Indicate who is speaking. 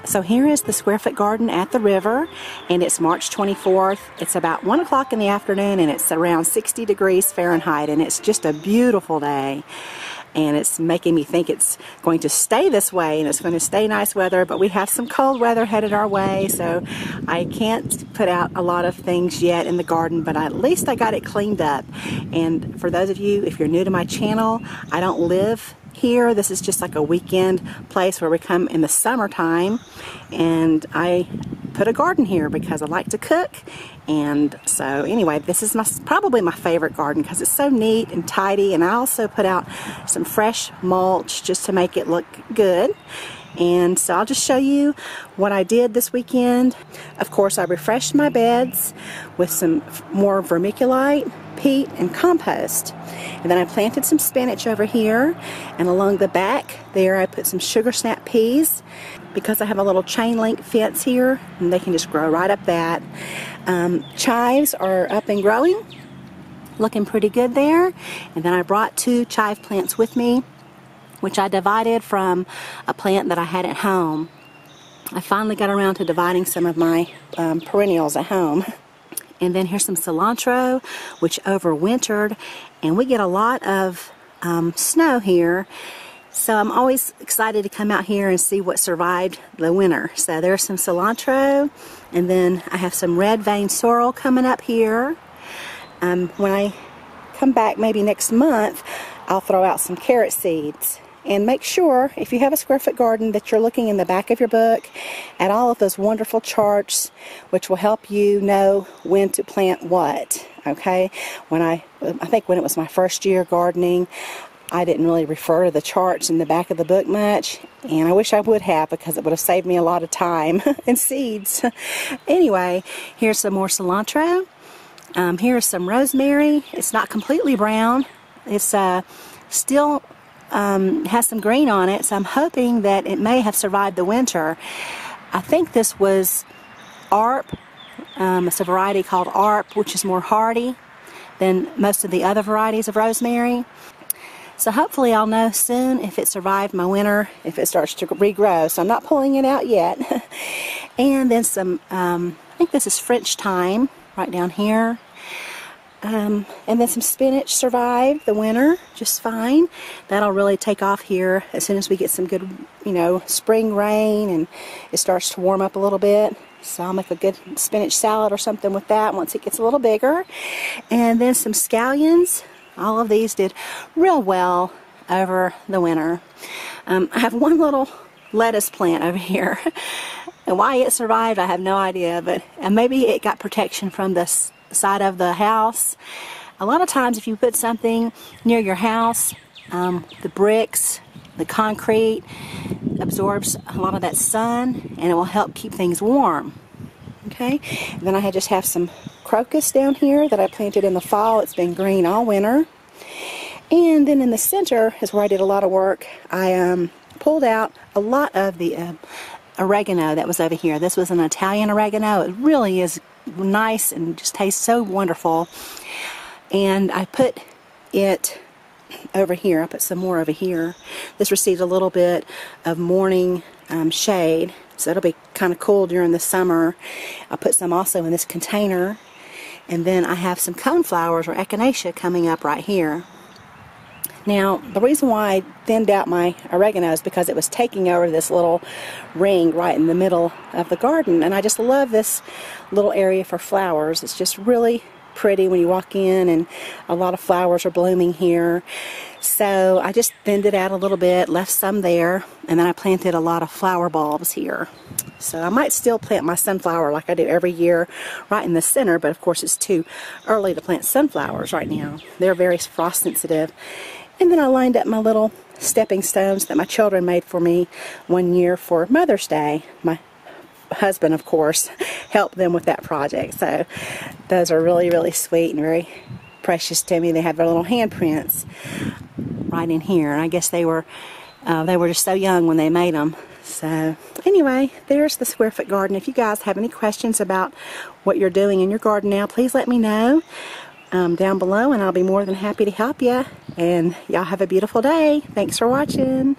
Speaker 1: So here is the square foot garden at the river, and it's March 24th. It's about 1 o'clock in the afternoon, and it's around 60 degrees Fahrenheit, and it's just a beautiful day. And it's making me think it's going to stay this way, and it's going to stay nice weather, but we have some cold weather headed our way, so I can't put out a lot of things yet in the garden, but at least I got it cleaned up. And for those of you, if you're new to my channel, I don't live here. This is just like a weekend place where we come in the summertime, and I put a garden here because I like to cook. And so anyway, this is probably my favorite garden because it's so neat and tidy, and I also put out some fresh mulch just to make it look good. And so I'll just show you what I did this weekend. Of course, I refreshed my beds with some more vermiculite, peat, and compost. And then I planted some spinach over here, and along the back there I put some sugar snap peas because I have a little chain link fence here, and they can just grow right up that. Chives are up and growing, looking pretty good there. And then I brought 2 chive plants with me, which I divided from a plant that I had at home. I finally got around to dividing some of my perennials at home. And then here's some cilantro, which overwintered, and we get a lot of snow here. So I'm always excited to come out here and see what survived the winter. So there's some cilantro, and then I have some red vein sorrel coming up here. When I come back maybe next month, I'll throw out some carrot seeds. And make sure, if you have a square foot garden, that you're looking in the back of your book at all of those wonderful charts, which will help you know when to plant what. Okay? I think when it was my first year gardening, I didn't really refer to the charts in the back of the book much, and I wish I would have, because it would have saved me a lot of time and seeds. Anyway, here's some more cilantro. Here's some rosemary. It's not completely brown. It's still has some green on it, so I'm hoping that it may have survived the winter. I think this was ARP. It's a variety called ARP, which is more hardy than most of the other varieties of rosemary. So hopefully I'll know soon if it survived my winter, if it starts to regrow. So I'm not pulling it out yet. And then some, I think this is French thyme right down here. And then some spinach survived the winter just fine. That'll really take off here as soon as we get some good, spring rain and it starts to warm up a little bit. So I'll make a good spinach salad or something with that once it gets a little bigger. And then some scallions. All of these did real well over the winter. I have one little lettuce plant over here. And why it survived, I have no idea, but maybe it got protection from the side of the house. A lot of times if you put something near your house, the bricks, the concrete absorbs a lot of that sun, and it will help keep things warm. Okay, and then I just have some crocus down here that I planted in the fall. It's been green all winter. And then in the center is where I did a lot of work. I pulled out a lot of the oregano that was over here. This was an Italian oregano. It really is nice and just tastes so wonderful. And I put it over here. I put some more over here. This received a little bit of morning shade, so it'll be kind of cool during the summer. I'll put some also in this container. And then I have some coneflowers or echinacea coming up right here. Now, the reason why I thinned out my oregano is because it was taking over this little ring right in the middle of the garden. And I just love this little area for flowers. It's just really pretty when you walk in, and a lot of flowers are blooming here. So I just thinned it out a little bit, left some there, and then I planted a lot of flower bulbs here. So I might still plant my sunflower like I do every year right in the center, but of course it's too early to plant sunflowers right now. They're very frost sensitive. And then I lined up my little stepping stones that my children made for me one year for Mother's Day. My husband, of course, helped them with that project. So those are really, really sweet and very precious to me. They have their little handprints right in here. And I guess they were just so young when they made them. So anyway, there's the square foot garden. If you guys have any questions about what you're doing in your garden now, please let me know down below, and I'll be more than happy to help you. And y'all have a beautiful day. Thanks for watching.